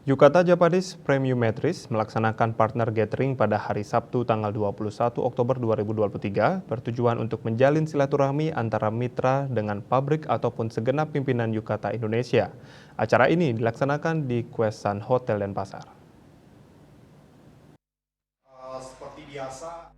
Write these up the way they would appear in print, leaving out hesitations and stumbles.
Yukata Japanese Premium Mattress melaksanakan partner gathering pada hari Sabtu tanggal 21 Oktober 2023 bertujuan untuk menjalin silaturahmi antara mitra dengan pabrik ataupun segenap pimpinan Yukata Indonesia. Acara ini dilaksanakan di Kuesan Hotel Denpasar. Seperti biasa,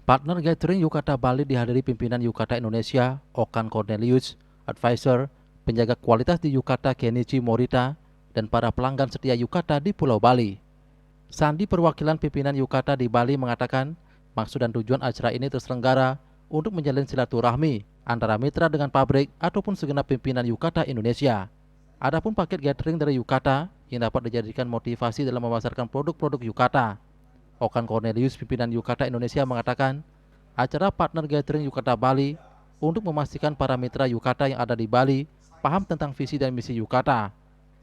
Partner gathering Yukata Bali dihadiri pimpinan Yukata Indonesia, Okan Cornelius, advisor, penjaga kualitas di Yukata Kenichi Morita, dan para pelanggan setia Yukata di Pulau Bali. Sandi, perwakilan pimpinan Yukata di Bali, mengatakan maksud dan tujuan acara ini terselenggara untuk menjalin silaturahmi antara mitra dengan pabrik ataupun segenap pimpinan Yukata Indonesia. Adapun paket gathering dari Yukata yang dapat dijadikan motivasi dalam memasarkan produk-produk Yukata. Okan Cornelius, pimpinan Yukata Indonesia, mengatakan acara partner gathering Yukata Bali untuk memastikan para mitra Yukata yang ada di Bali paham tentang visi dan misi Yukata.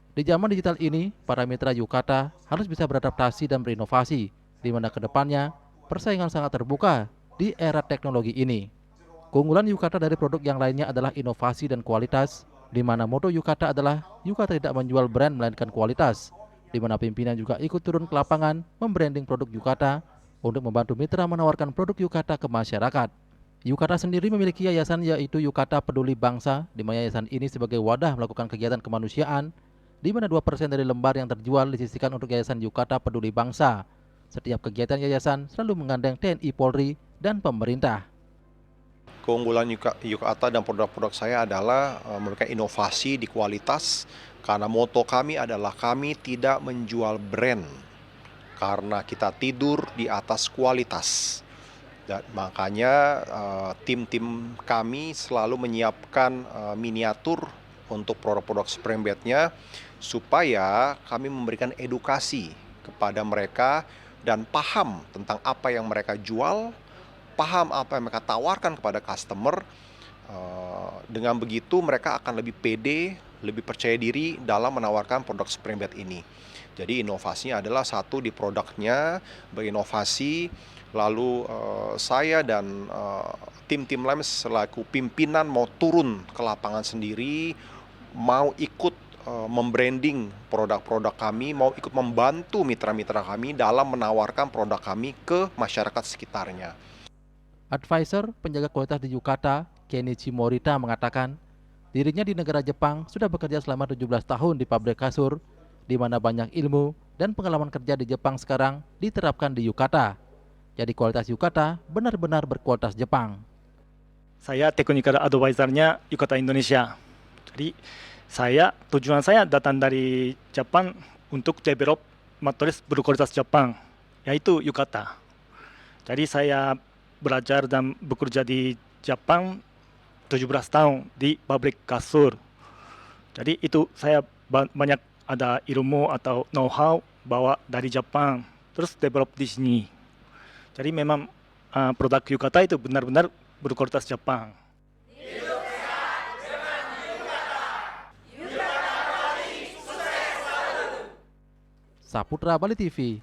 Di zaman digital ini, para mitra Yukata harus bisa beradaptasi dan berinovasi, di mana kedepannya persaingan sangat terbuka di era teknologi ini. Keunggulan Yukata dari produk yang lainnya adalah inovasi dan kualitas, di mana moto Yukata adalah Yukata tidak menjual brand melainkan kualitas, di mana pimpinan juga ikut turun ke lapangan membranding produk Yukata untuk membantu mitra menawarkan produk Yukata ke masyarakat. Yukata sendiri memiliki yayasan yaitu Yukata Peduli Bangsa, di mana yayasan ini sebagai wadah melakukan kegiatan kemanusiaan, di mana 2% dari lembar yang terjual disisihkan untuk Yayasan Yukata Peduli Bangsa. Setiap kegiatan yayasan selalu menggandeng TNI Polri dan pemerintah. keunggulan Yukata dan produk-produk saya adalah memberikan inovasi di kualitas, karena moto kami adalah kami tidak menjual brand, karena kita tidur di atas kualitas. Dan makanya tim-tim kami selalu menyiapkan miniatur untuk produk-produk spray bednya, supaya kami memberikan edukasi kepada mereka dan paham tentang apa yang mereka jual, paham apa yang mereka tawarkan kepada customer. Dengan begitu mereka akan lebih pede, lebih percaya diri dalam menawarkan produk spray bed ini. Jadi inovasinya adalah satu di produknya, berinovasi. Lalu saya dan tim-tim lain selaku pimpinan mau turun ke lapangan sendiri, mau ikut membranding produk-produk kami, mau ikut membantu mitra-mitra kami dalam menawarkan produk kami ke masyarakat sekitarnya. Advisor penjaga kualitas di Yukata, Kenichi Morita, mengatakan dirinya di negara Jepang sudah bekerja selama 17 tahun di pabrik kasur, di mana banyak ilmu dan pengalaman kerja di Jepang sekarang diterapkan di Yukata. Jadi kualitas Yukata benar-benar berkualitas Jepang. Saya technical advisor-nya Yukata Indonesia. Jadi tujuan saya datang dari Jepang untuk develop mattress berkualitas Jepang, yaitu Yukata. Jadi saya belajar dan bekerja di Jepang 17 tahun di pabrik kasur. Jadi itu saya banyak ada ilmu atau know-how bawa dari Jepang, terus develop di sini. Jadi memang produk Yukata itu benar-benar berkualitas Jepang. Saputra Bali TV